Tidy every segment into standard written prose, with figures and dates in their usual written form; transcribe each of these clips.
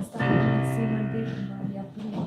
Stanzi mandiri ya pili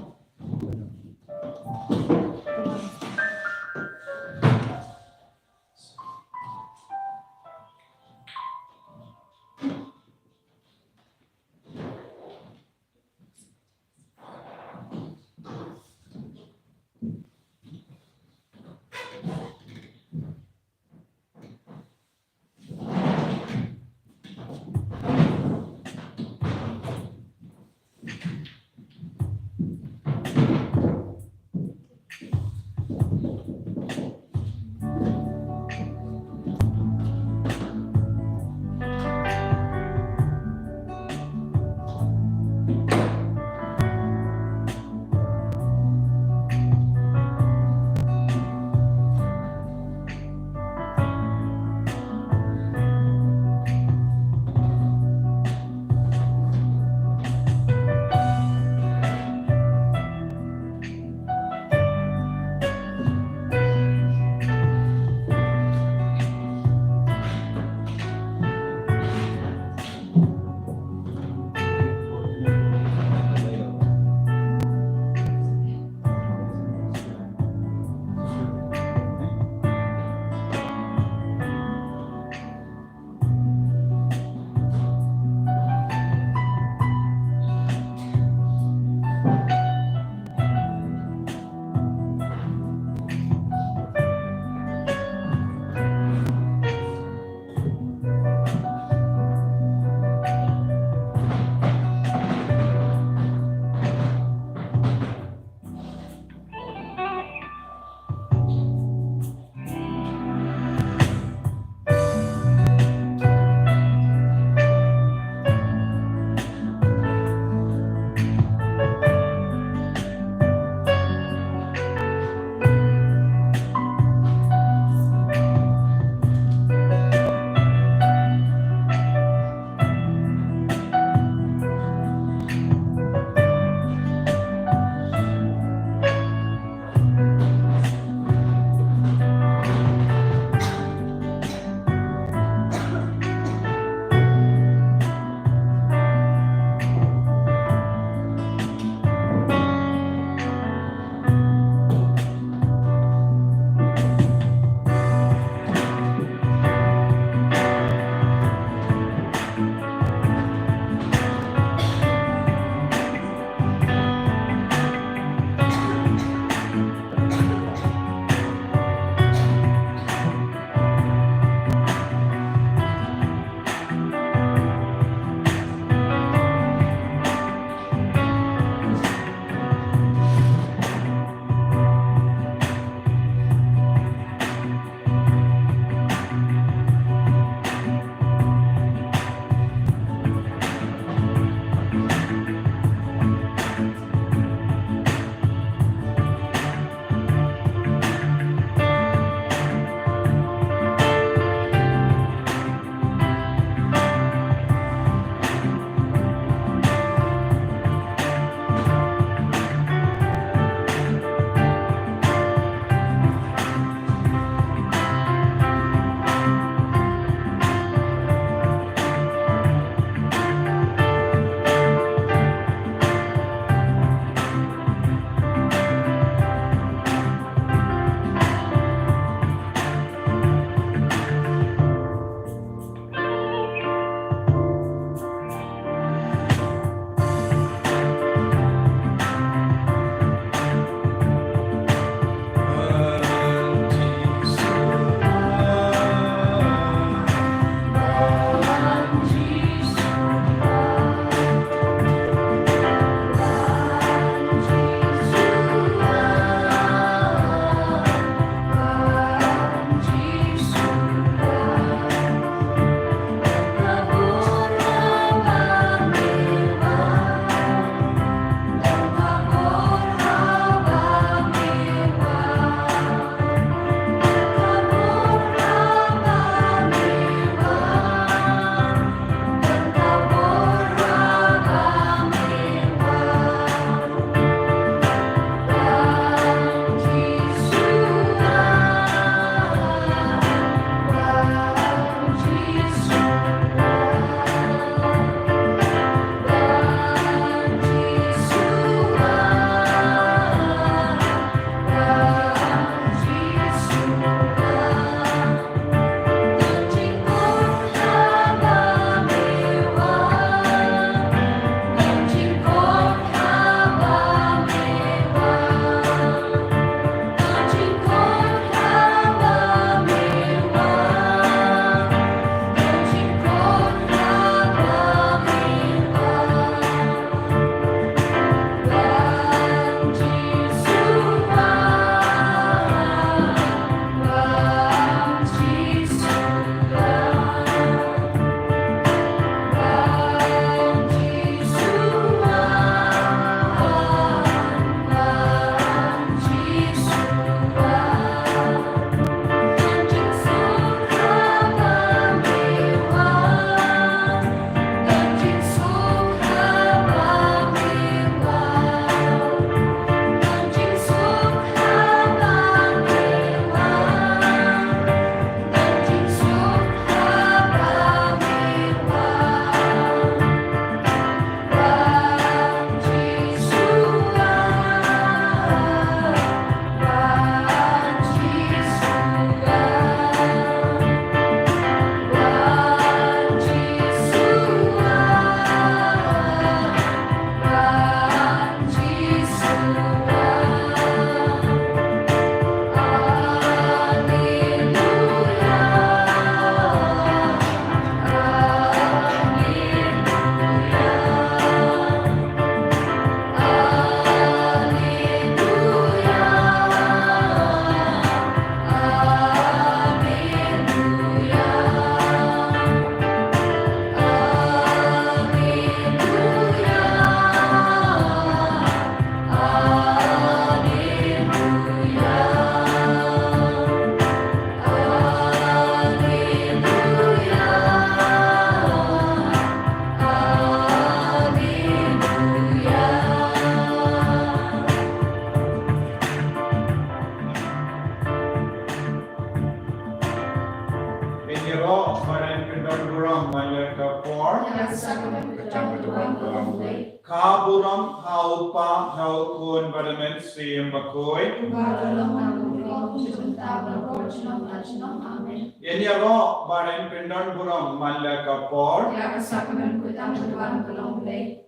Kaburam haupa haukun badamen siem bakoi. Ini ro badan pindan buram malaka por.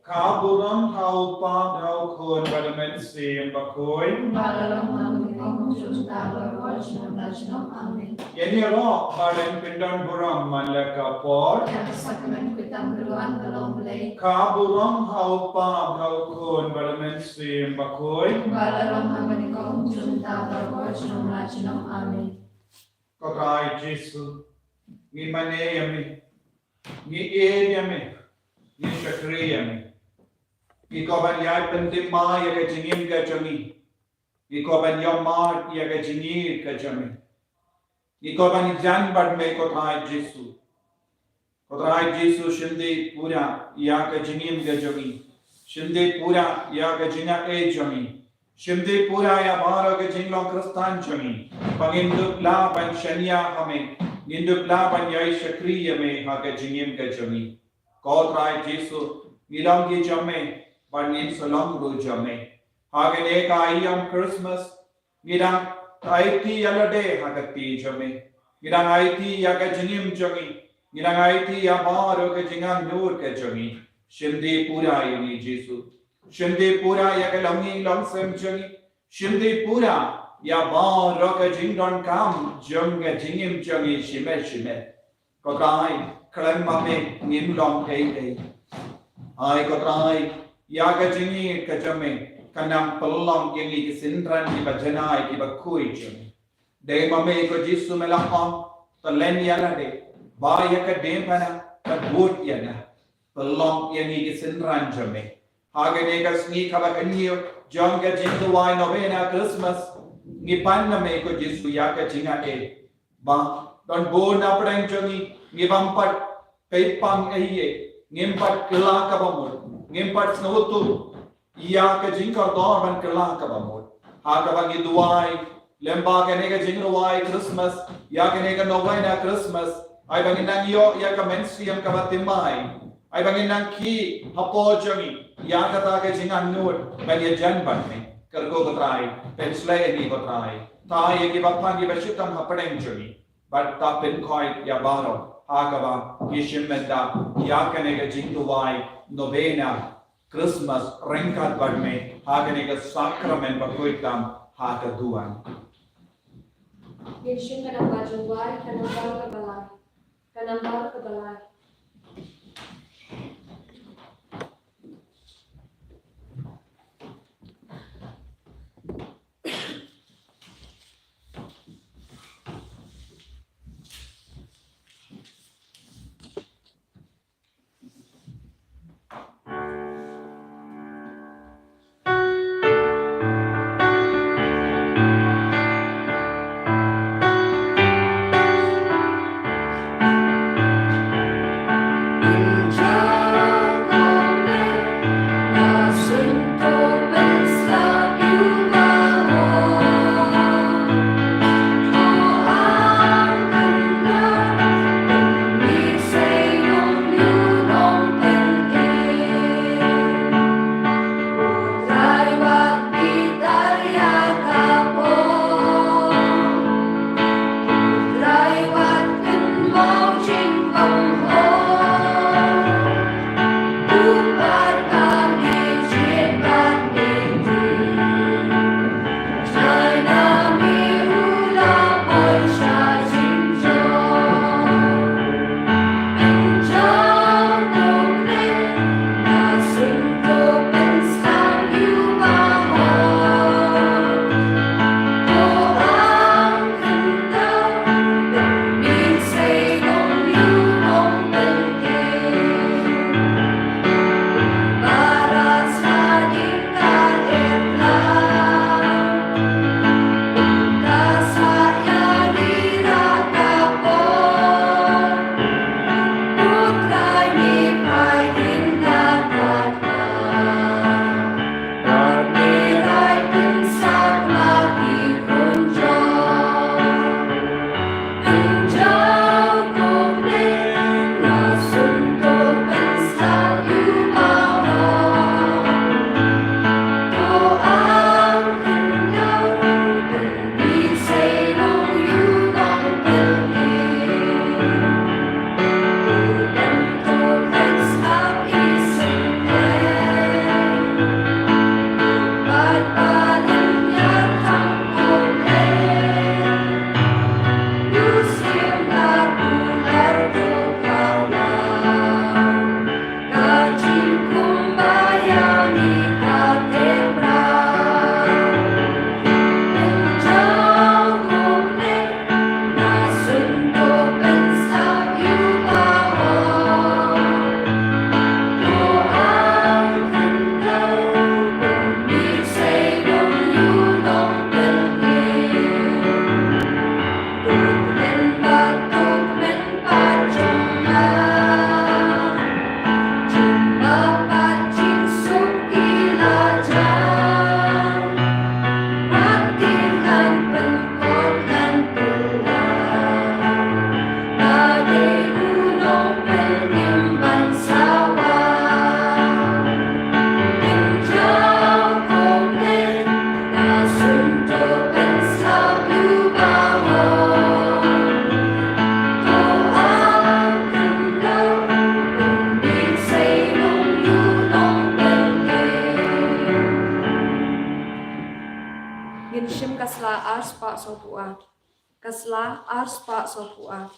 Kaburam haupa haukun badamen siem bakoi. Ini ro badan pindan buram malaka por. Kaburam haupa haukun badamen siem bakoi. Kotrai Jesu, ni mane yami, ni yami, ni shakri yami. Iko ban yai pentima yaga jingim ka jami. Iko ban yamar yaga jingir ka jami. Iko ban jan bad me kotrai Jesu. Kotrai Jesu shinde pura yaga jingim ka jami. Shinde pura yaga jinga e jami. Shinde pura ya mara ka jinglong kristan jami. Panginduk laban shania hame, ninduk laban yai shakriya me haga jingim ka jami. Kotrai Jesu, nilangi jame, banin solong ru jame. Haga neka ayam Christmas, nidang aiti yalade haga ti jame. Nidang aiti yaga jingim jami. Nidang aiti yamaro ka jingang nur ka jami. Shinde pura yoni Jesu. Shinde pura yaga longi longsam jami. Shinde pura ya ba roka jingdon kam jungga jingim jungi shime kotrai klan mame nim long ei ai kotrai ya ga jingi kajame kanam pelong yengi kisindran ki bajanai ki bakui jung de mame ko jisu melahon talen yana de ba ya ka de pana ka bot yana pelong yengi kisindran jame hage de ka sni khaba kanyo jungga jingdu wai novena Christmas Ngipan na may ko Jesu yaka jinga ba don bo na prang jongi ngibampat kay pang ngimpat kela ka bamod ngimpat snotu yaka jinga dor ban kela ka bamod ha ka bang iduai lemba ka nega jingruai Christmas yaka nega novena Christmas ay bangin nang yo yaka mensiam ka batimai ay bangin nang ki hapo jongi yaka ta ka jinga nur ban ya jan ban me Kergo kotrai, penslay ni kotrai. Ta ye ki bapang ki bashitam hapadeng juni. But ta pen koi ya baro. Hakaba kishim menda yakane ka jingtuwai novena Christmas ringkat badme hakane ka sakramen bakuitam hakaduan. Kishim kanang bajuwai kanang baro kabalay. Kasla ars pak sopua. Kasla ars pak sopua.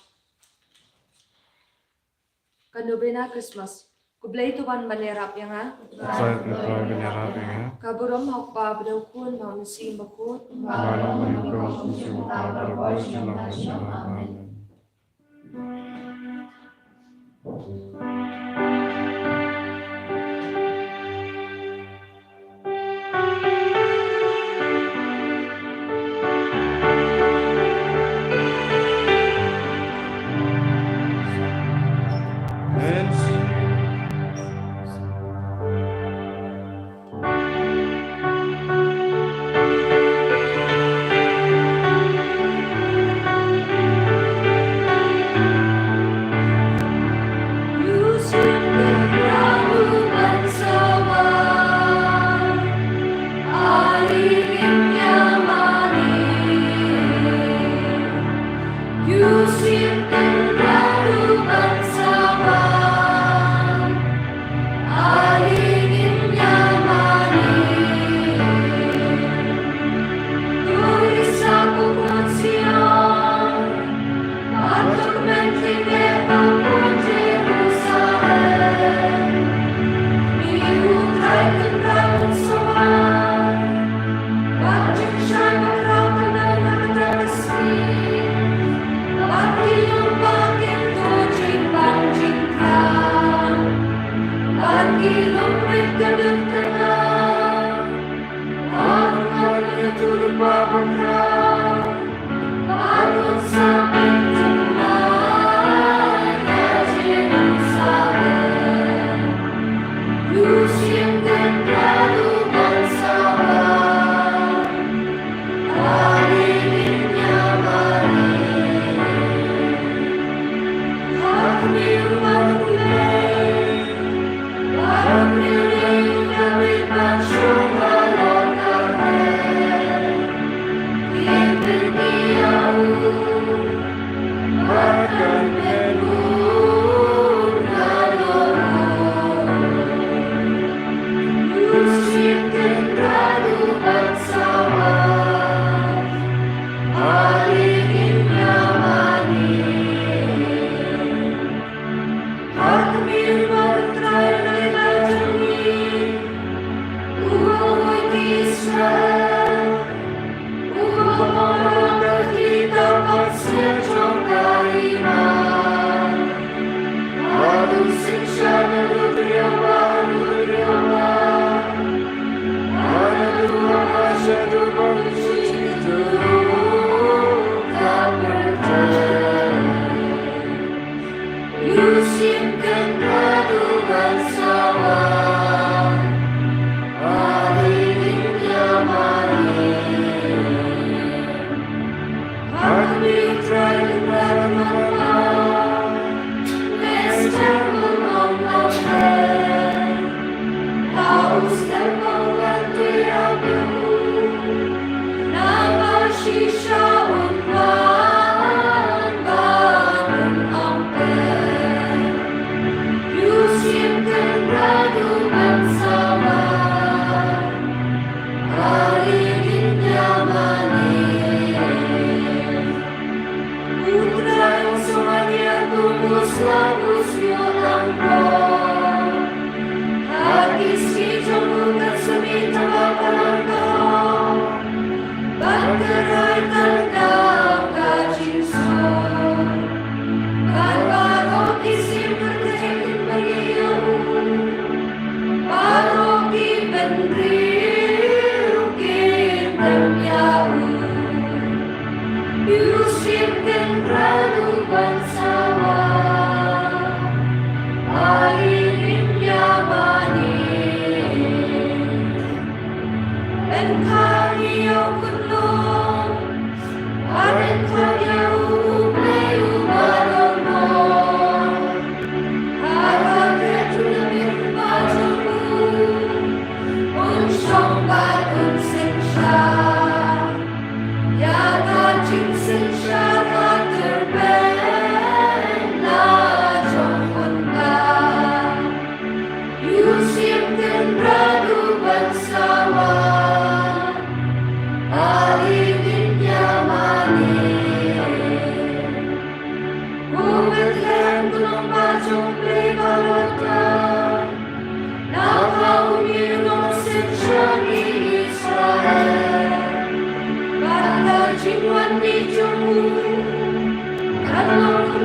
Kanubena Christmas. Kublay tuan banerap yang ha. Saya berdoa menyerap ya. Kaburam hokpa berdukun mau nasi makut. Malam berdoa musim utara berdoa dalam Amen. Bangsawan, hari ini Thank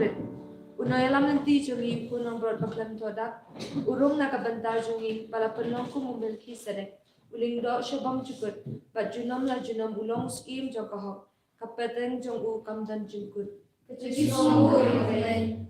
grit. Unoyalam nanti jungi punong brod baklam todak. Urung nakabantar jungi bala penong kumumil kisadek. Uling do syabam cukut. Bat junam la junam ulong skim jokahok. Kapeteng jong u kamdan jungkut. Kecil sungguh yang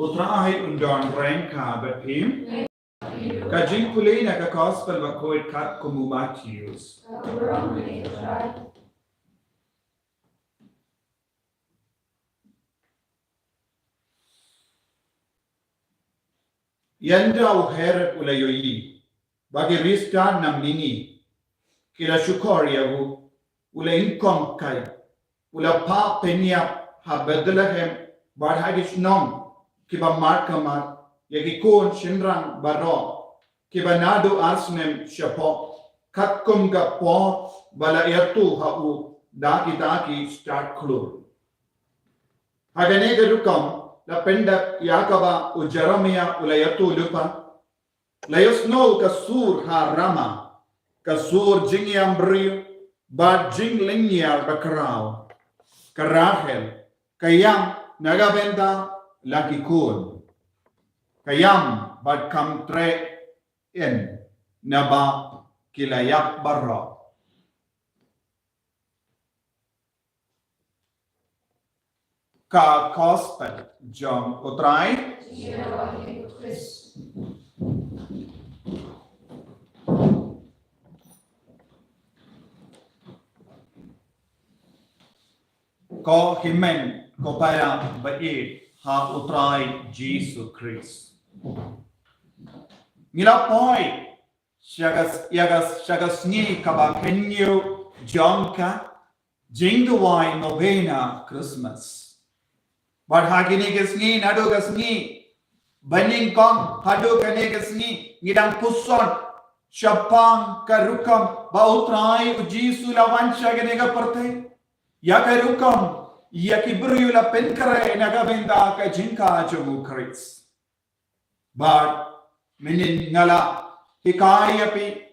Utrahi undon renka bepim. Kajing pulay na kakospel makoit kat kumumatius. Yanda uheret ulayoyi. Bagi ristan nam nini. Kila shukor yahu. Ula inkom kai. Ula pa penyap ha Bethlehem barhagis nom. Kiba markamat. Yagikun shinrang baro. Kiba nado arsnem shapo. Katkum ga po bala yatu hau. Daki start klur. Hagane garukam. La pendak Yakaba u Jeremia ulayatu lupa. Layusno kasur ha rama. Kasur jingyam brio. Bad jing lingyar bakarao. Karahel. Kayam nagabenda lakikun. Kayam bad kam tre in. Naba kilayak barra. Ka gospel John utrai ko himen ko para bait ha utrai Jesus Christ ngila poi shagas ni kaba kenyo jonka jingwai novena Christmas. But hagini gasni, nado gasni, baning kong, hado kane gasni, ngidang puson, syapang karukam, bautrai ujisu lawan syagane perte, ya karukam, ya kibru la penkare nagabenda ka jinka jamu Christ. But minin ngala hikayapi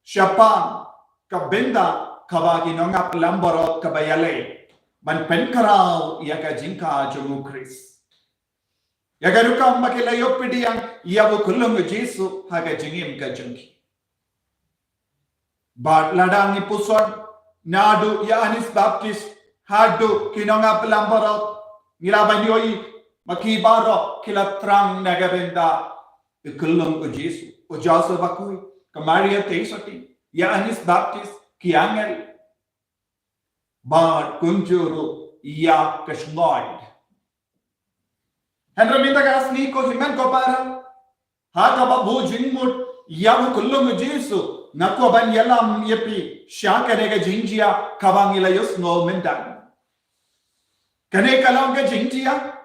syapang kabenda kabagi nongap lamborot kabayale. Man penkarao yaga jinka jamu Chris. Yaga rukam makilayo pidiyang yabu kulung Jesu haga jingim ka junki. But ladang ni puson nadu ya Anis Baptist hadu kinonga pelambarot ngilaban yoi makibaro kilatrang nagabenda ikulong o Jesu o Joseph bakui ka Maria Teisati ya Anis Baptist kiangel but kunjuru ya kashnoid Henry minta kasni ko himan ko para haka babu jingmut ya kulong o Jesu Nako ban yalam yepi shaka nega jingjia kabang ilayos no mendan. Kane kalong ka jingjia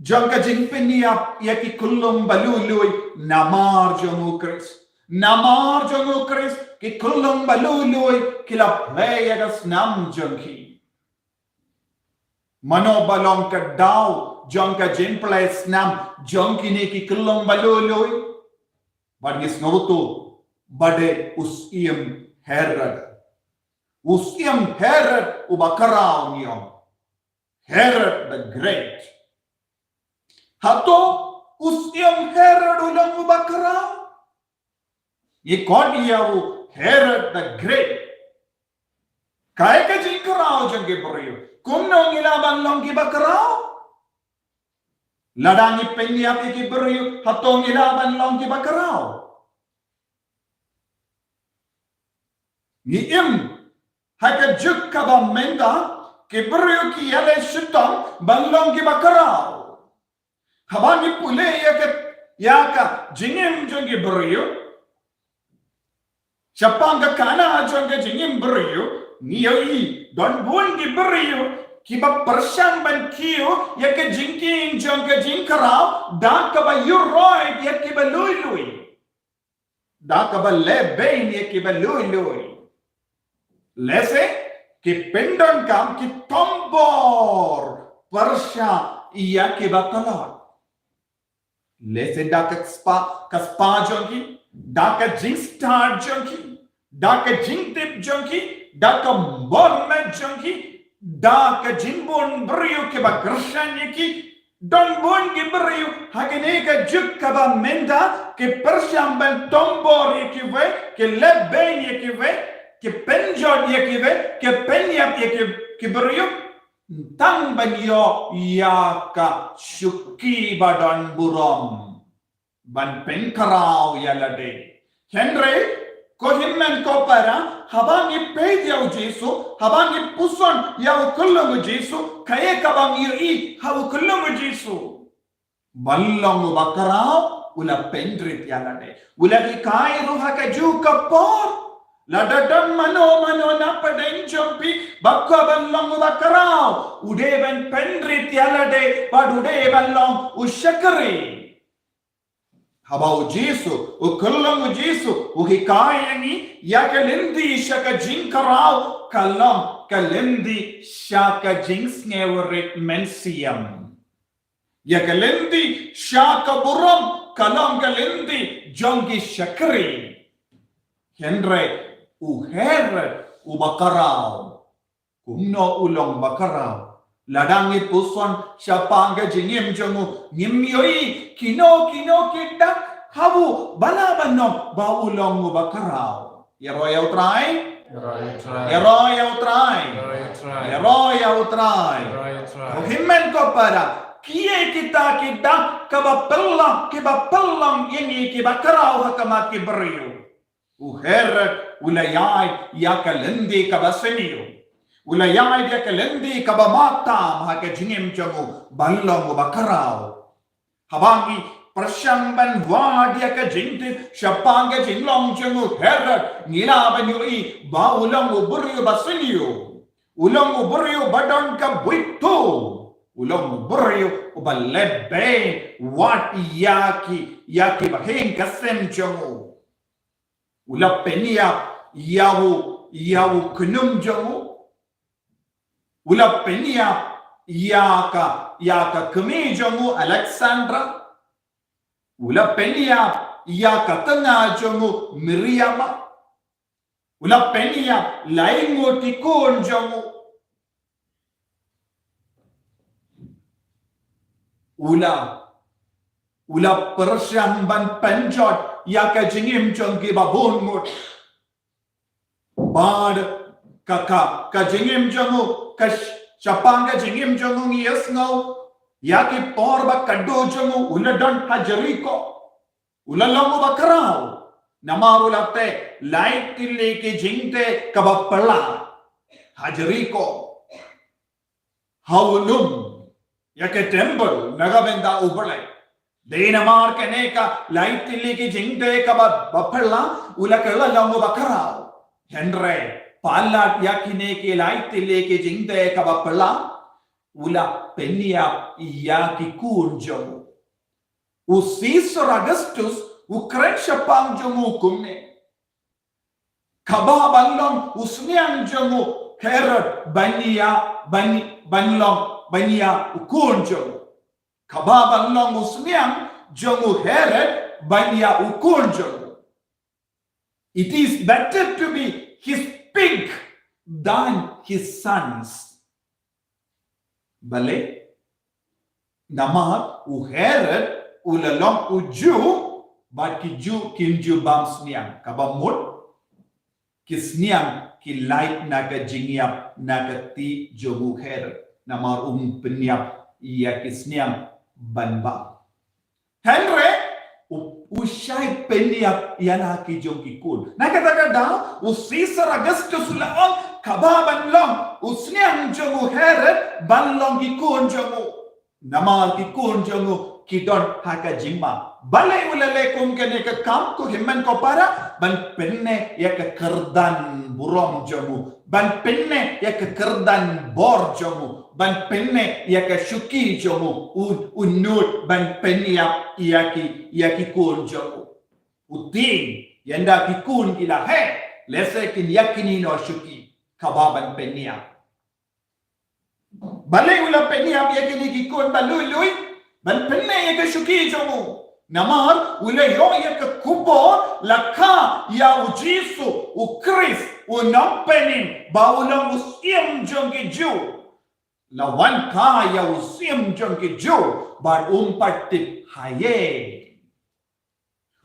jong ka jingpinia yaki kullum balului namar jongu Chris. Namar jongu Chris ki kullum balului kila play agas nam jongki. Mano balong ka daw jong ka jingplay snam jongki ni ki kullum balului. Bagis noto Bade usiam Herod. Usiam Herod ubakarao niyo. Herod the Great. Hato usiam Herod ulang ubakarao. Ikoniyawu Herod the Great. Kaya ka jingkarao jang gibriyo. Kung nong ilaban long gibakarao. Ladangi penyap ikibriyo. Hatong ilaban long gibakarao. Niim haka juk kaba menda kibrio ki yale shitong banglong ki bakarao habani pule yaka jingim jongi brio chapanga kana jonga jingim brio niyoi don bun ki brio ki ba persang ban kiyo yaka jingking jonga jingkarao da kaba yuroi yaki ba lui da kaba lebein yaki ba lui Lese ki pendon kam ki tombor Persya iya ki batalot. Lese dakat kaspa jonki, dakat jing star jonki, dakat jing tip jonki, dakat bonmet jonki, dakat jing bon brio ki bakrashan yaki, don bon ki brio hagene ka juk kaba menda ki Persya ban tombor yaki ve, ki leben yaki ve, ke penjod yekive ke penyap yekibriyo tang banyo yaka syuki badan buram ban penkarao yalade Henry ko himmen ko para habangi pediau Jesu habangi puson yau kullung Jesu kaye kabang iri hau kullung Jesu ballong bakarao ula pendrit yalade ula kai ruha ka juka por Ladadam mano na padeng jompi bakka ballong bakarao udeban pendrit yalade pad udeban long ushakari habau Jesu ukullong Jesu uhikayani yakalindi shaka jinkarao kalam kalindi shaka jingsnewerit mensiam yakalindi shaka buram kalam kalindi jongi shakari Henry Herod ubakarao kumno ulong bakarao ladangit puson siapanga jingim jongu nimyoi kino kidak habu balabanom baulong bakarao Yeroya utray Himmen ko para kiye kita kidak kibapellang ini kibakarao hakamat kibriyo Herod ulayay yakalindi kabaseniyo ulayay yakalindi kabamatam haka jingim jamu ballong bakarao habangi persyamban wad yaka jingti syapanga jinglong jamu Herod nilaban yui baulong buryo baseniyo ulong buryo badan ka buito ulong buryo ubalebe wat yaki bahing kasem jamu Ula penia yawu kunum jamu ula penia yaka kemi jamu Alexandra ula penia yaka tanga jamu Miriam ula penia laingo tikon jamu ula persyamban penjot yaka jingim jongki babon mut bad ka jingim jongu ka chapanga jingim jongu yes no yaki porba kaddo jongu uladon ha Jericho ulalongu bakrao namaru latte light leke jingte kabapala ha Jericho haulum yake temple nagabenda ubale Denamar kaneka light leke jingte kabapala ulakala longu bakrao Henry Palat yakine ke light leke jingte kabapala ula penia yaki kunjo u Caesar Augustus u Crenshaw jomu kumne kababalong usniang jomu Herod banlong bania ukunjo kababalong usniang jomu Herod bania ukunjo. It is better to be his pig than his sons. Bale, namar u Herod ulalong u Jew, but ki Jew kinju bamsniang kabamut kisniang ki light naga jingiap naga ti jogu Herod namar penyap ia kisniang banba. Henry Ushai peniap yana ki jongki kun. Nakataga u Caesar Augustus ulang kababan long usniang jongu Herod banlong ki kun jongu namar ki kun jongu ki don haka jingma. Balai ulale kum kene ka kam ko himman ko para ban penne ya ka kerdan burom jongu ban penne ya ka kerdan bor jongu ban penne ya ka shuki jongu unut ban penya yaki kun jongu utin yanda ki kun kila he lese kin yakini no shuki kababan penya balai ula penya yakini ki kun balului ban penne ya ka shuki jongu namar ula yo ya ka kubo laka ya ujisu ukris unampenin baulang usiam jongi ju lawan kaya usim jongki jo bar umpatip haye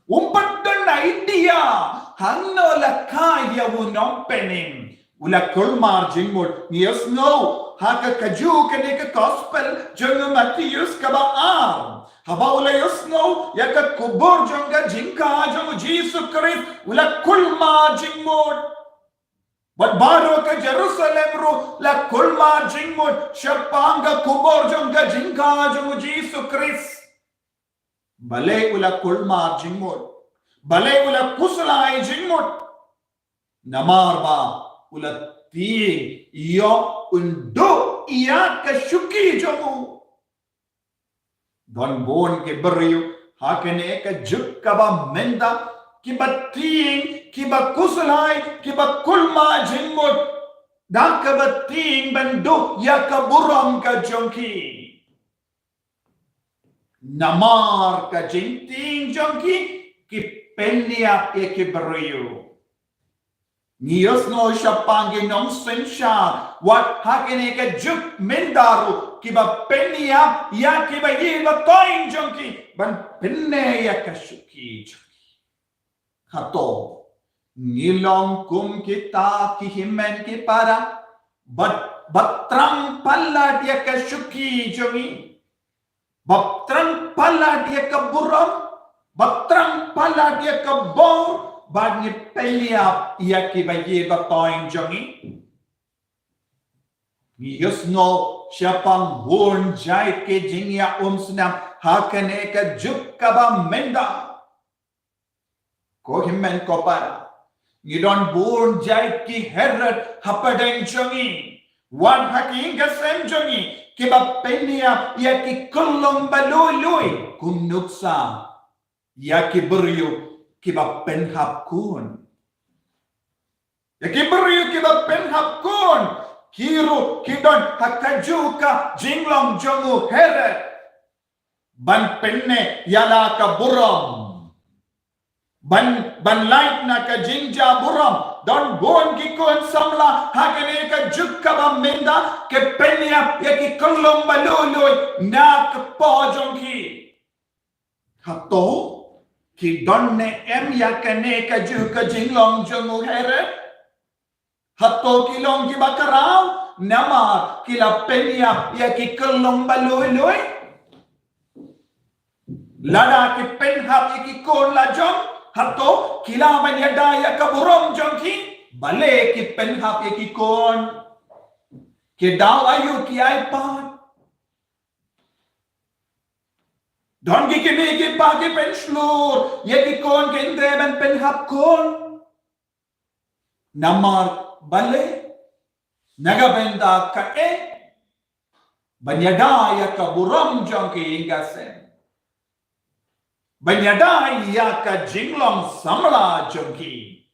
umpat na idea hanno la kaya unong pening ula kulmar jingmut yes no haka kaju kaneka gospel jong Matthews kaba am haba ula yes no yaka kubur jonga jinka jong Jesus Christ ula kulmar jingmut But baro ka Jerusalem ro la kulma jingmut shapanga kubor jonga jinka jongu Jesus Christ. Bale ula kulma jingmut. Bale ula kuslai jingmut. Namar ba ula ti yo undo iya ka shuki jongu. Don bon ke beriu hakene ka jukka ba menda kiba ting, kiba kusulay, kiba kulma jingmut, dan kiba ting bando ya kaburam ka jongki. Namar ka jing ting jongki, ki penya e kiberiyo. Niyos no siya panginong sensya, wat hakene ka juk mendaru, kiba penya ya kiba yiba toing jongki, ban penne ya kashuki jongki. Hato nilong kum kita kihimen ki para batrang pala dia ka shuki jongi batrang pala dia ka buram batrang pala dia ka bor bagni pelia ia ki baye batoing jongi Yes no siapang won jai ke jingya snam hakane ka jukka ba menda ko himmen ko para ngidon born jai ki Herod hapadeng jongi wan haking gasem jongi ki ba penia ya ki kulong balului kumnuksa ya ki beryu ki ba penhap kun ya ki beryu ki ba penhap kun kiru kidon hakajuka jinglong jongu Herod ban penne yala ka buram ban light na ka jinja buram don bon ki kon samla hakene ka jukka bam menda ke penya ya ki kolom baloloy na ka pojong ki hato ki donne em ya kane ka jukka jinglong jongu Herod Hato kilong ki bakaraw, namar kila penya ya ki kelong baloy-loy. Lada ki penhap ya ki kon la jom, hato kila banyada ya kaburom jom ki, bale ki penhap ya ki kon. Ki daw ayu ki iPad. Don ki kini ki pagi penslur, ya ki kon ki indre ben penhap kon. Namar bale, nagabenda ka banyada ya kaburom jom ki ingasen. Banyada ya ka jinglong samla jom ki.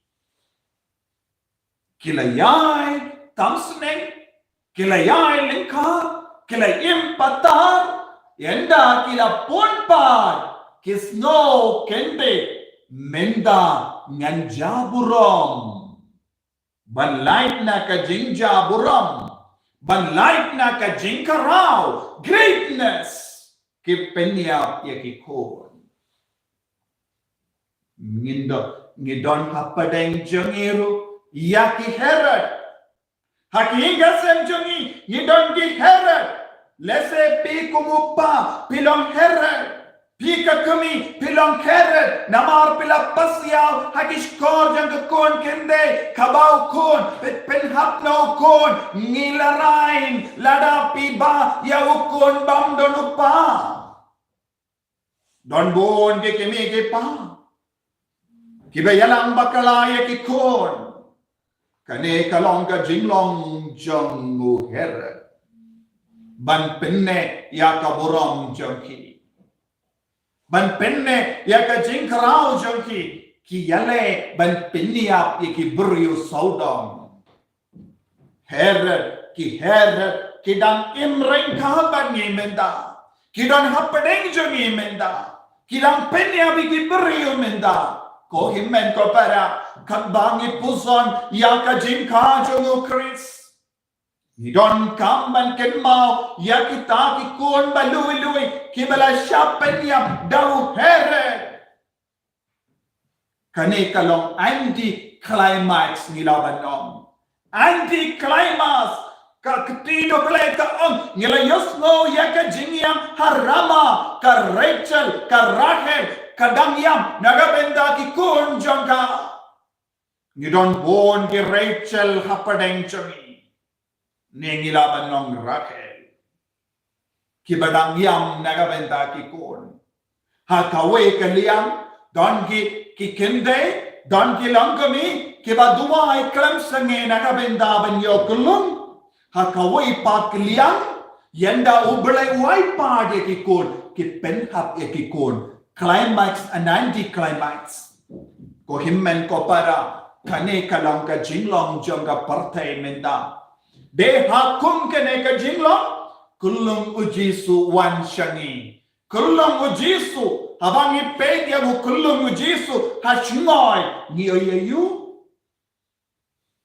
Kilayay tamsneng, kilayay lingka, kilay impatar, yenda kila punpad, kisno kende, menda nganjaburom. Banlight na ka jingjaburam, banlight na ka jingkaraw, greatness, kipenyap yakikon. Ngidon hapadeng jangiru, yaki Herod, hakiingasem jangi, ngidon ki Herod, lese pi kumupa, pilong Herod, pi kakumi, pilong Herod, namar pila pasyaw, hakishkor jang kakon kende, kabaw kon, penhapno kon, ngilarain, lada piba, yawukon bam donupa. Don bon ke kemi ke pa. Kibayalang bakalaya kikon. Kane kalong ka jinglong jangu Herod. Ban penne ya kaburam jangki. Ban penne ya ka jingkarao jangki. Ki yale ban penne ki buriu saudam. Herod ki dang imreng ka ban menda. Ki dan hapadeng jangi menda. Ki dang penne ki buriu menda. Ko himmen ko para katbangi puson ya ka jingka jangu Chris. Nidon kamban kenmau ya kita ki kon balui-lui ki bala syapen ya daw Herod. Kani kalong anti-climax nilaban nom. Anti-climax ka ketino belai ka ngila yosno ya ka jingyam harama ka Rachel ka Rachel kadang yam nagabenda ki kon jangka. Ngidon bon ki Rachel hapadeng changi. Nengilaban nong Rachel. Ki badang yam nagabenda ki kon. Hakawe ka liyam don ki kende don ki langkami ki baduma ay klam sange nagabenda ban yo kulung. Hakawe pa kliyam yenda ublay way pa ki kon ki penhap ki kon. Climax and anti-climax. Ko himmen ko para kane kalang ka jinglong jangga partay menda. De hakum kane ka jinglong kulung ujisu wan syangi. Kulung ujisu habang ipeg yamu kulung ujisu hashngoy niyoyayu.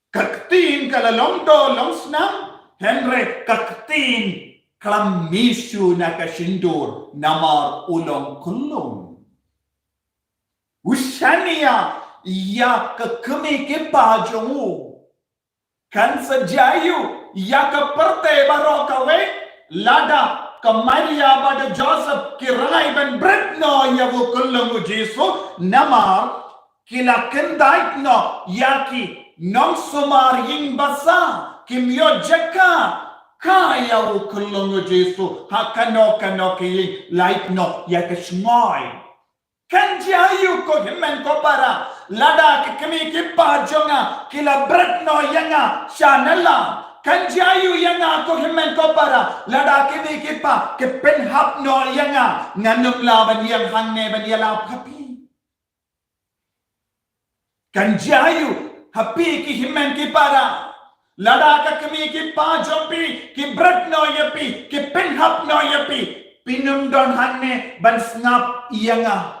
Kaktin kalalong do long snam Henry kaktin klamisyu na kasindur namar ulong kulong. Ushania ya kekemi ke pajongu. Kan sejayu ya ke perte barokawe lada kemaria pada Joseph kirai ben bretno ya wo kulong Jesu namar kila kendait no yaki nom sumar ying basa kimyo jeka kaya wo kulong Jesu hakano ki light no ya ke smoy. Kan jayu ko himmen ko para lada ke kemi ke pajonga kila bretno yanga shanala kan jayu yanga ko himmen ko para lada kemi ke pa ke penhap no yanga nganum laban yang hangne ban yala happy kan jayu happy ki himmen ke para lada ka kemi ke pajompi ki bretno yapi ke penhap no yapi pinum don hanne ban snap yanga.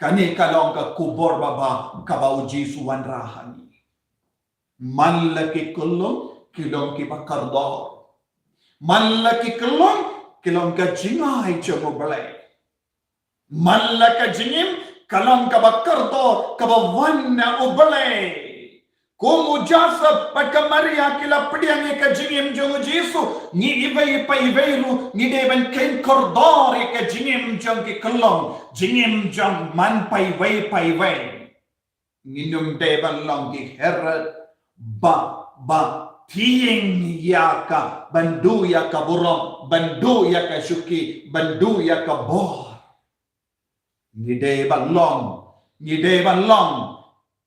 Kani kalong ka kubor baba kabau Jesu wan rahani. Malaki kulong kilong ki bakardor. Malaki kulong kilong ka jingay jomo balay. Malaka jingim kalong ka bakardor kabawan na ubalay. Como Joseph pagkamaria kila pediang ka jingim jong Jesu ni ibai pa ibairu ni deban ken kordor ka jingim jong ki kelong jingim jong man pa ibai ni num deban long ki Herod ba tiing ya ka bandu ya ka burong bandu ya ka syuki bandu ya ka bor ni deban long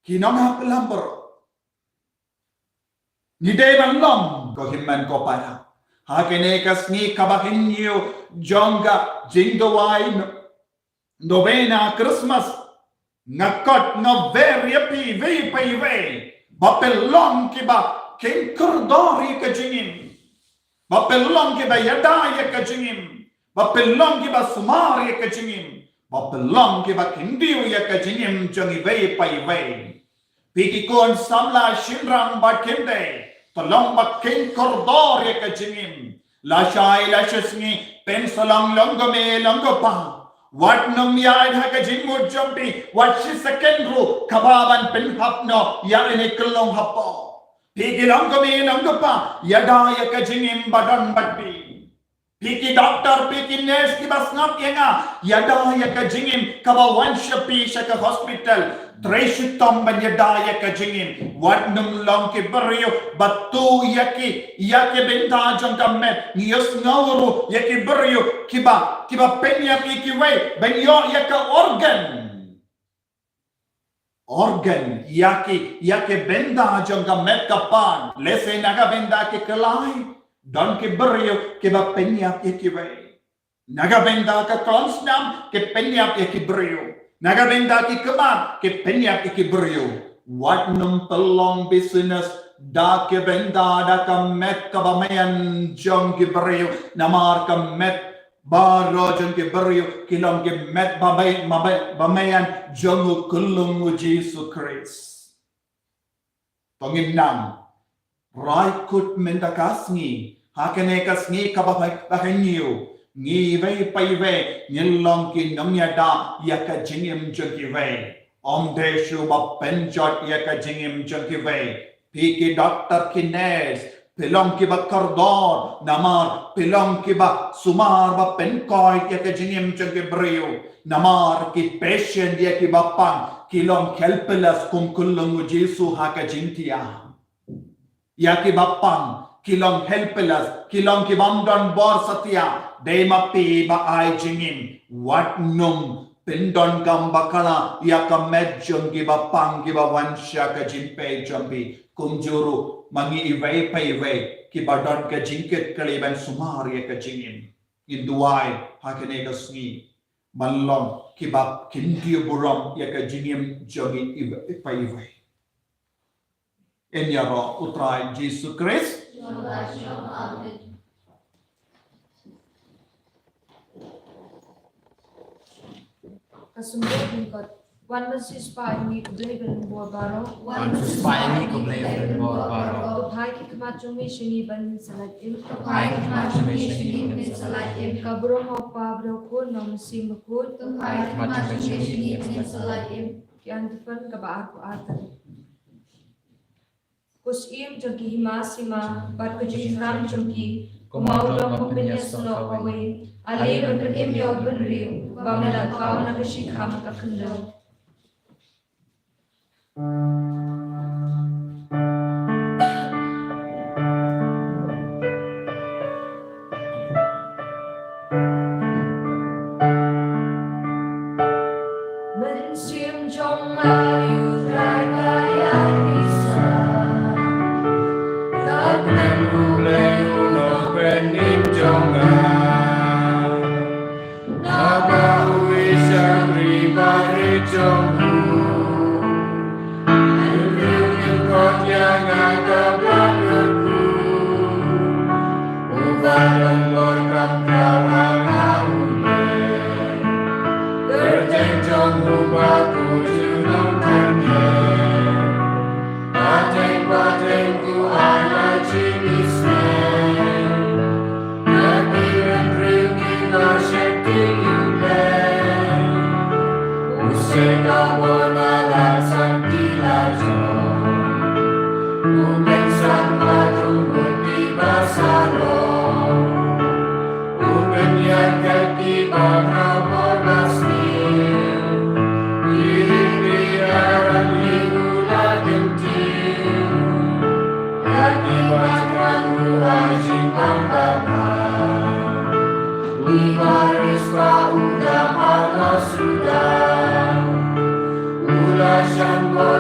kinong ha pelamber ni deban long ko himman ko para hakene kasni kabahin niyo jonga jingdawai novena Christmas ngakot no very happy ve bapelong kiba ken kordori ka jingim bapelong kiba yadaya ka jingim bapelong kiba sumari ka jingim bapelong kiba kindiu ya ka jingim jongi ve pikikon samla shimrang bakende tolong bakin kordor ya ka jingim la shasni pensalang longopa what num ya ha ka jingmo jompi what shi second ru kababan pen hapno ya ne kelong hapo pikilongome longopa yada ya ka jingim badan badbi piki doctor piki nurse ki bas ngap yenga yada ya ka jingim kabawan shapi shaka hospital Treshutam banyadaya ka jingin wat nung long ki baryo batu yaki benta jong kamet ngiyos ngawru yaki baryo kiba penya piki way banyo yaka organ yaki benda jong kamet kapan lese naga benda ki kelai don ki baryo kiba penya piki way naga benda ka konsnam ki penya piki baryo Nagabenda ki kemat ke penyak ki beryo wat num pelong business da ke benda da kamet kabamayan jong ki beryo namar kamet baro jong ki beryo kilong ki met bamayan jong kulung Jesu Christ pangimnam raikut mendakasngi hakene kasngi kabahenyu Ngi vei nyelong ki namya da yaka jingim jengki vei om deshu ba penjot yaka jingim jengki vei piki doctor ki nurse pilong ki ba kordor namar pilong ki ba sumar ba penkoi yaka jingim jengki brio namar ki patient yaki ba pang kilong helpless kum kulung Jesu haka jintia yaki ba pang kilong helpless kilong ki bamdon bor satya Dema pi ba ai jingim wat num pindon gambakala ya ka medjong giba pang giba wansha ka jimpe jampi kumjuru mangi iwei kiba don ka jingket kaliban sumar ya ka jingim induai hakene ka sngi malong kiba kindiu buram ya ka jingim jogi iwei enyaro utrai Jesus Christ Amen. Kasumber lingkod. Wan masispa ini kubleban buah baro. Wan masispa ini kubleban buah baro. Tupai ki kemacungi sini ban salatim. Tupai ki kemacungi sini ban salatim. Kabro hopa broko nom simakut. Tupai ki kemacungi sini ban salatim. Ki antupan kaba aku atan. Kusim jogi himasima bar kujing ram jogi. Kumaulong kupinyas no kawe. Ali berkenim yo benriu. Bangla kau nak shikam ka kendo. Mensim jong ayu kaya bisa. Tak menggulai uno penim jonga Naga uisang ribari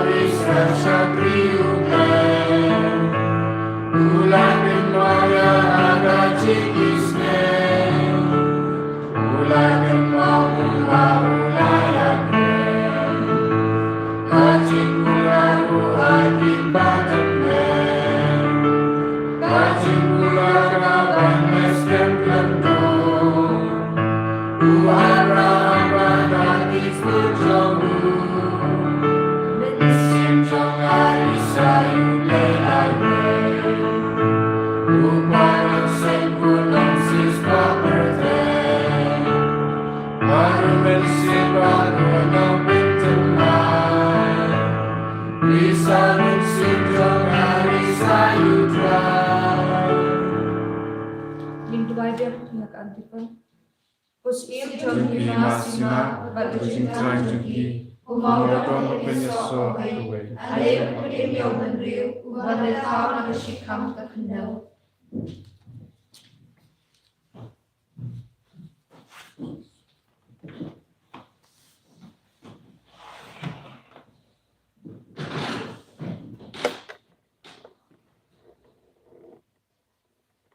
Aris Rasagriume Ulakin Maya Agachikisne Ulakin Mamula Ulayakne Kacik Ulaku Akik Batanme Kacik Ulakaban Meskem Plendung Uara Abadatis Pujamu Sim Jong Arisa Yule Agwe Uparang Sen Punong Sispa Perte Marumen Sipa Nunong Pintemai Bisa Min Sim Jong Arisa Yudra Lintuai dia nak antipan. Usim jom Lima lima Sima batu Bujingtrang Jungki Umaton Penyeso Tuwe Alay kudim yaw menriu, umanetaw na kasikam kakendaw.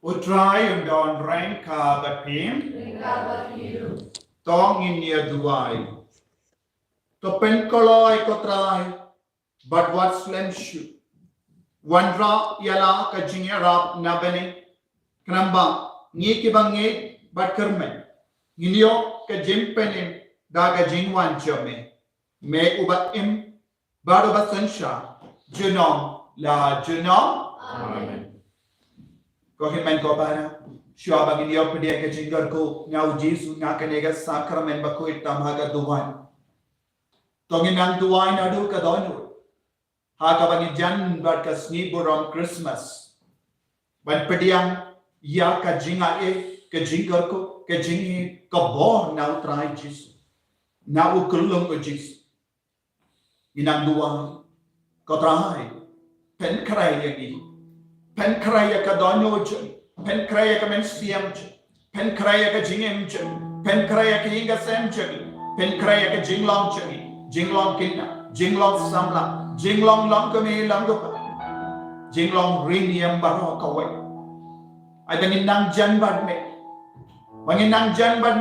Utray yung don rank ka bapim. Tong inya duai. To penkoloy ko try. But what slim shoe? Wandra yala ka jingerap na bene. Kanamba ngi kibangi but kermen. Nginyo ka jimpenim daga jingwan chome. Me ubat im bado basansha. Junom la junom. Amen. Kohimen ko para siya bang inyo pwede ka jingar ko ngaw Jesu nga kanega sakramen ba ko itamaga duwan. Tongin ang duwan na do ka dono. Haka bang ijan ba ka sniburom Christmas. Ban pediyang ya ka jinga ka jingar ko ka jingi ka bo na utray Jesu. Na ukulong ko Jesu. Inang duwan ka tray pen kray yang pen kraya ka donyo chen, pen kraya ka men siam chen, pen kraya ka jingem chen, pen kraya ka hinga sem chen, pen kraya ka jinglong chen, jinglong kinna, jinglong samla, jinglong long kami lang pa, jinglong riniam baro kawai. Ay bangin nang jan bad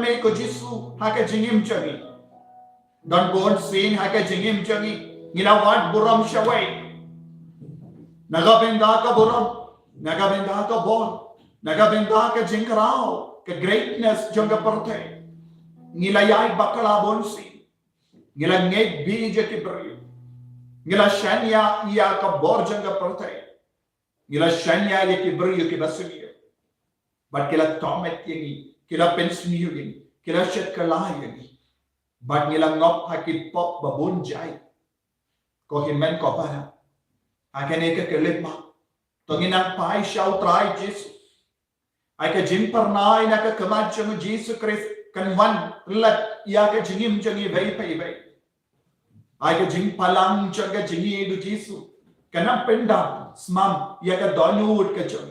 me ko Jesu haka jingim chen, don bon sin haka jingim chen, ngilawad buram shawai, nagabenda ka buram. Nagabenda ka bon, nagabenda ka jingkrao, ka greatness jangga parte. Ngilayay bakala bonsi, ngilangay bija kibri, ngilashanya iya ka bor jangga parte, ngilashanya iya kibri kibasuniyo. But kila tomet yangi, kila pensniyo yangi, kila shet kala yangi. But ngilangop hakit pop babon jay, ko himen ko para, akaneka kelipma. Tongin ang pai siya utray Jesu. Ay ka jim parnay na ka kamad siya mo Jesu Christ kanwan lat iya ka jingim siya ibay pa ibay. Ay ka jim palang siya ka jingi do Jesu. Kanang pendap smam iya ka donyood ka siya.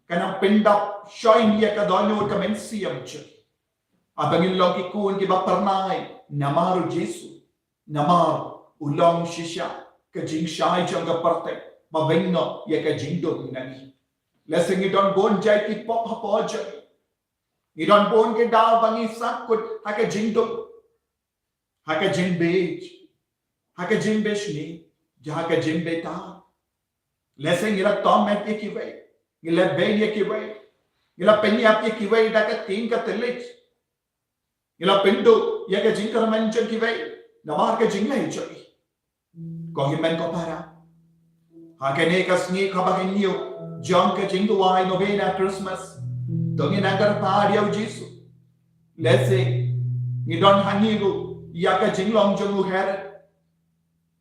Kanang pendap shine iya ka donyood ka mensiyam siya. Abangin long ikun kiba parnay namaro Jesu. Namaro ulong siya ka jing siyay siya ka parte. Mabengno ya ka jingdong nani. Lasing idon bon jay ki pop hapo jay. Idon bon ke daw bangi sakut haka jingdong. Haka jingbej. Haka jingbej ni. Haka jingbeta. Lasing ila tomet ikiway. Ila ben ikiway. Ila penyap ikiway daka ting ka telit. Ila pendo ya ka jingkar manchang kiway. Namar ka jinglay jay. Kohimen ko para. Hakane kasni kabagin niyo, John ka jingduway novena Christmas. Tongin agar pariyaw Jesu. Lese, ngidon hangiru, yaka jinglong jungu heret.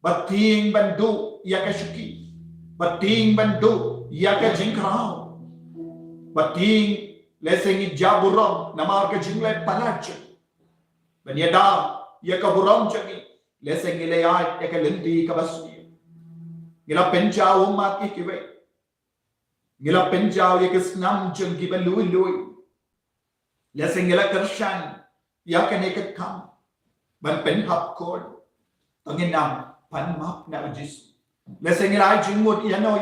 Bating bandu, yaka shuki. Bating bandu, yaka jingkrao. Bating, lese ngijaburong, namar ka jinglay palachon. Banyada, yaka burong jangi, lese ngilayay, yaka linti kabasni. Ngila penjau umat ikiwe. Ngila penjau ya kesnam jeng kiba lui. Lesa ngila kershan ya kan ikat kam. Ban penhap kod. Tanginam panmap na Jesu. Lesengirai jingmut yano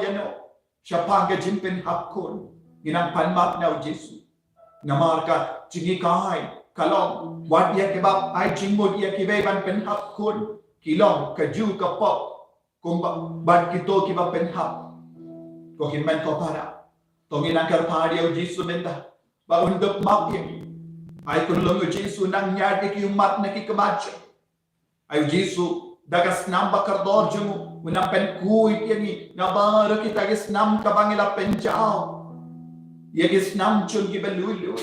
siapa ang jimpin hapkon ginang panmap na Jesu. Namarka jingikai kalong wat ya kebab ai jingmut ya kibeban penhapkon kilong kaju kapok kumba bat kito kiba penhap ko himen ko para tongin ang karpari o Jesu menda ba undok map yang ai kunlong o Jesu nang nyadi ki umat na kikamacha ai Jesu dagas namba kardor jumu unang penkuit yang ngabara kita gis nam kabangila penjao yagis nam chun gibelulu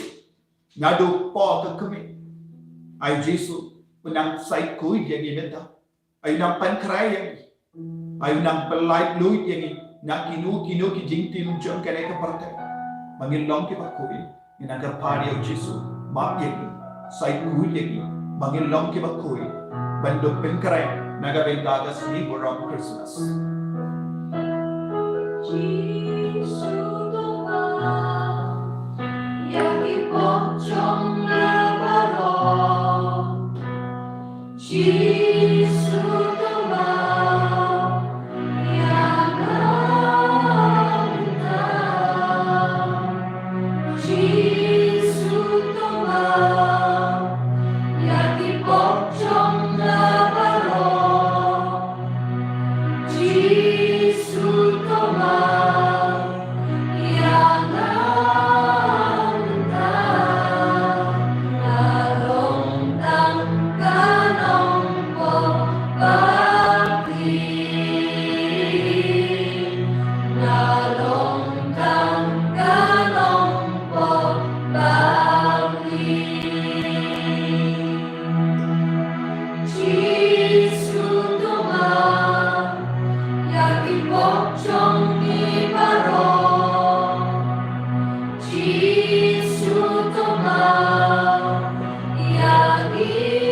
ngadu po kakumi ai Jesu unang sai kuit yang ibenta ay nang pankray yang ay nang pelait luit yang nang kinu ki jingtin jong kane ka parte mangilong ki bakuin ina ka pari o Jesu map yang sai kuit yang mangilong ki bakuin bandok pankray nagabendagas ni borong Christmas Jesu Tuhan yang dipocong lebaron Jesu Tuhan yang rendah Jesu Tuhan yang dipocong lebaron Jesu Tuhan yang rendah nalong kanong po bakti nalong kanong po bakti Jesu Tuhan yang dipocong di barong Jesu Tuhan yang dibentang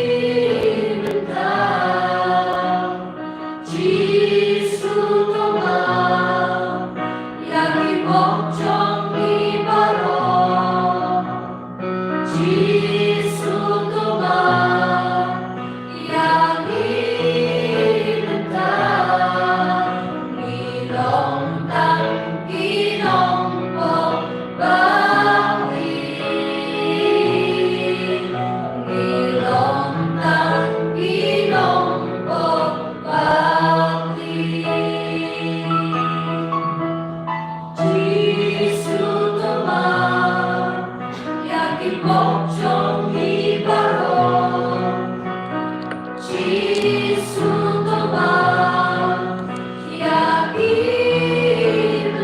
Jesu Tuhan yang dipocong di barong Jesu Tuhan yang dibentang Nilongtang kinompo bakti Nilongtang kinompo bakti Jesu Tuhan yang dipocong di barong Jesu Tuhan yang dibentang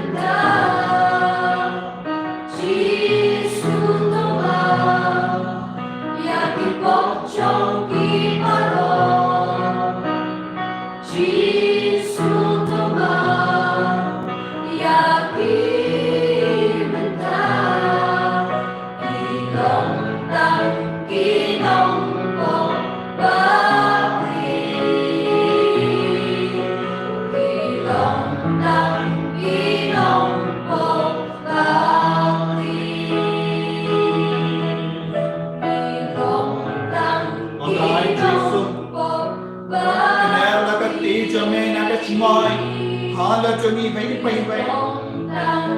Jesu Tuhan yang dipocong di barong Jesu Tuhan yang dibentang Ilongtang kinompo bakti Ilongtang kinompo bakti Ilongtang kinompo Kanel nakati jame nakachmoy hala joni vei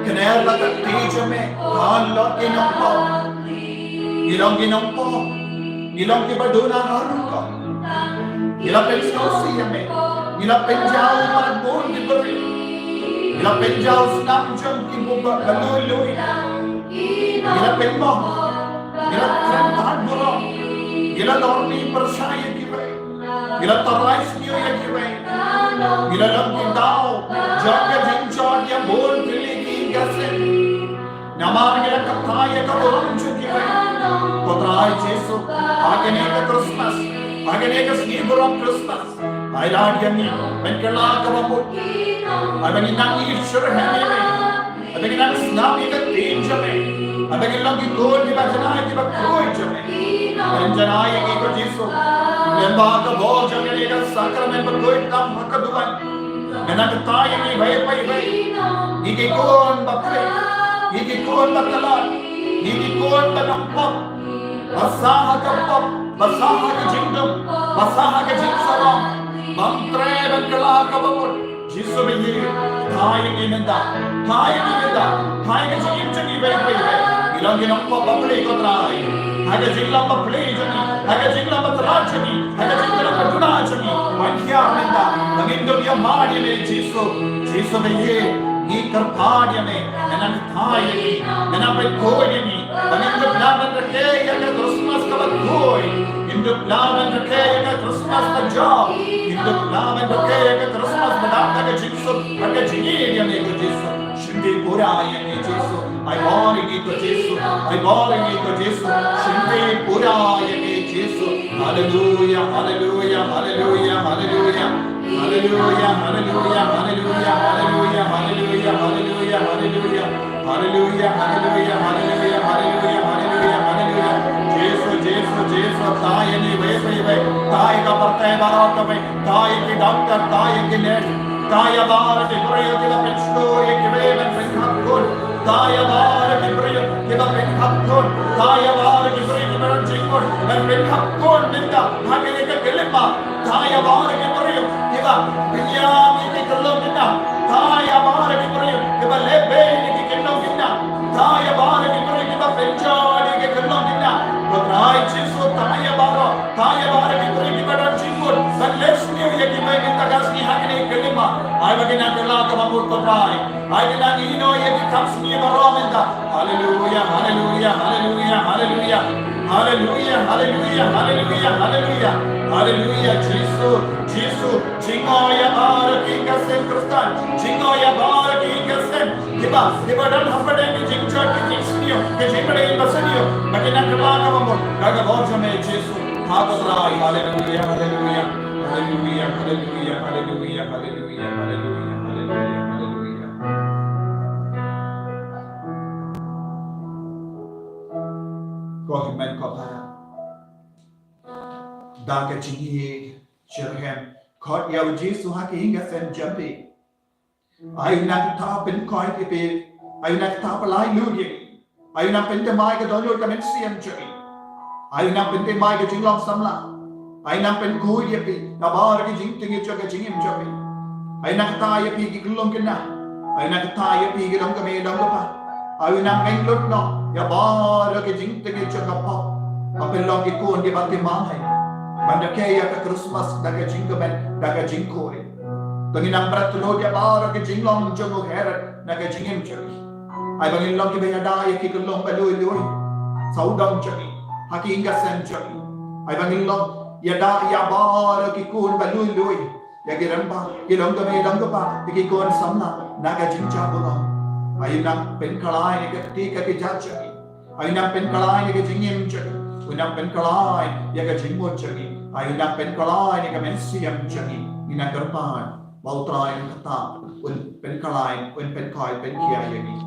Kanel nakati jame hala inompo Ilong kibaduna haruka Ila pensosi yame Ila penjao magbon diberi Ila penjao snapjong kibuba baluluy Ila penmo Ila kremtahan burong Ila lorni persaya kibay Ila tarais niyo ya kibay Ila lang tao Jaga jinjad ya bol piliki gasin Naman ila kataya kaburong kibay Potrai Jesu Aganeka Christmas Aganeka Sniburong Christmas Aylan yani Menkala kabamut Abang inang Ishur Hanime Abang inang Snami Katinjame Abang inang Gikul Dibajanay Dibakul Jame Benjanay Iko Jesu Lemba Kabol Jame Nika Sakramen Bakuit Tam Hakaduan Nanakataya Ni Bay Bay Bay Ikikun Bakre Ikikun Bakalan Ikikun Banampok Basaha ka pop, basaha ka jingdom, basaha ka jingsarong, Mantre bangala kabamon. Jisu bihi. Thayang inanda. Thayang inanda. Thayang jingim jangi bay bay bay. Ilang ginampa papli ko try. Haga jinglam papli jangi. Haga jinglam patla jangi. Haga jinglam patuna jangi. Wankya inanda. Nangindog yung maadi me Jisu. Jisu bihi. Ni karpanya me. Nanan thayang. Nanan bay koi ni. Nangindog naman rake yaga Christmas kabat koi. Indog naman rake yaga Christmas ka job. Indog naman rake yaga Christmas madata ka Jisu. Haga jingi me ko Jisu. Shindi puraya me Jisu. I want to Jesus. I want to Jesus. Shinde puraya me Jisu. Hallelujah, hallelujah, hallelujah, hallelujah. Hallelujah, hallelujah, hallelujah, hallelujah, hallelujah, hallelujah, hallelujah. Hallelujah, hallelujah, hallelujah, hallelujah, hallelujah, hallelujah. Jesus, Jesus, Jesus. ताई ने वे ताई का परते बारों का वे ताई की doctor ताई की नर्स ताई बार के प्रयोग के बाद स्टोरी के वे में पिंकअप ताई बार के प्रयोग के बाद पिंकअप ताई बार के प्रयोग के बाद चिंकोड में पिंकअप निंदा भागे के किलेमा ताई बार के प्रयोग के बाद बियामी के कल्लो निंदा ताई बार के प्रयोग के बाद लेबे के कल्लो निंदा ताई बार के प्रयोग के बाद पेंचाड़ी के कल्लो निंदा तो ताई जिसको ताई बार के प्रयोग के बाद चिंकोड सलेस्नी ये कि मैं कितना कसनी हकने kelima ay bagina kala ka mamurto rai ay kinang ino ye kapsni maromenda hallelujah hallelujah hallelujah hallelujah hallelujah hallelujah hallelujah hallelujah hallelujah Jesus Jesus jingoya bar ki kasem kristan jingoya bar ki kasem kiba dan hapade ni jingchot ki jingsniyo ke jingade basaniyo bagina kala ka mamur daga borjo me Jesus hakodrai hallelujah hallelujah Hallelujah, hallelujah, hallelujah, hallelujah, hallelujah, hallelujah, hallelujah. Ko himen ko para. Daga jingi Shirhem. Kot yaw Jesu haki hinga sen jampi. Ayu nak ta pen koi pipi. Ayu nak ta palai ludi. Ayu nak pen te mai ka donyo ka men siam chaki. Ayu nak pen te mai ka jinglong samla. Ay nang penkuy yapi, nabar ki jing tingi choka jingim chopi. Ay nakata yapi ki kulong kina. Ay nakata yapi ki dong kami dong pa. Ay nang menglot no, yabar ki jing tingi choka pa. Apel long ki kuon di bati mahay. Mandake ya ka Christmas daga jing kamen daga jing koy. Tangi nang pratlo yabar ki jing long choka herat daga jingim choki. Ay bangin long ki bayada ki kulong paluy luy. Saudang choki, haki inga sen choki. Ay bangin long yada yabar ki kun balui lui yagi ramba ki long kami long ka pa ki kun samna naga jincha bono ayunang pen kalai ni ka ti ka ki jachaki ayunang pen kalai ni ka jingim chaki ayunang pen kalai yaga jingmo chaki ayunang pen kalai ni ka mensiam chaki ina karpan bautrai kata un pen kalai un pen koi pen kia yani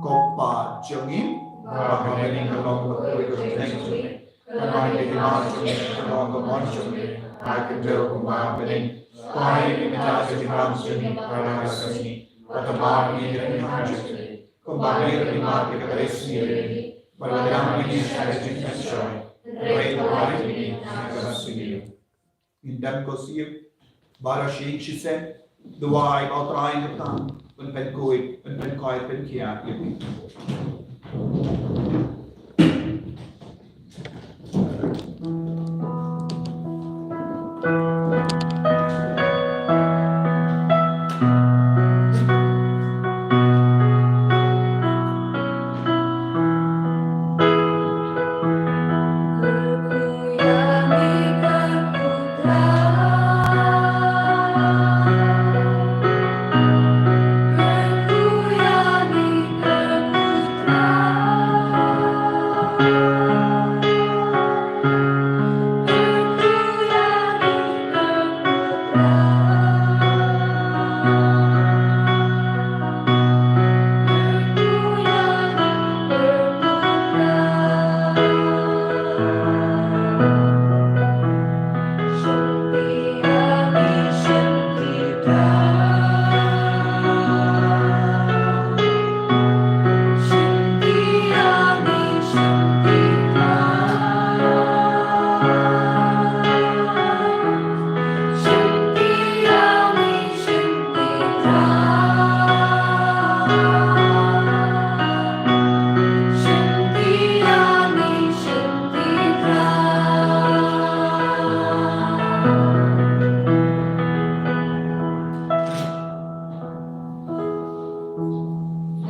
kopa jangim bahawani kalong ko Kanai ke dimas ni kalong ko moncho ay kendo kuma bening kai ni mita sa dimas ni para kasni patamar ni ni hanjani kumbani ni ma ke kalesi ni baladam ni sa jinta shoy rei ko ari ni kasni indam ko siu barashi chise duai bautrai kata un pen koi pen kia yepi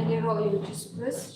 Ini roh Yesus Kristus.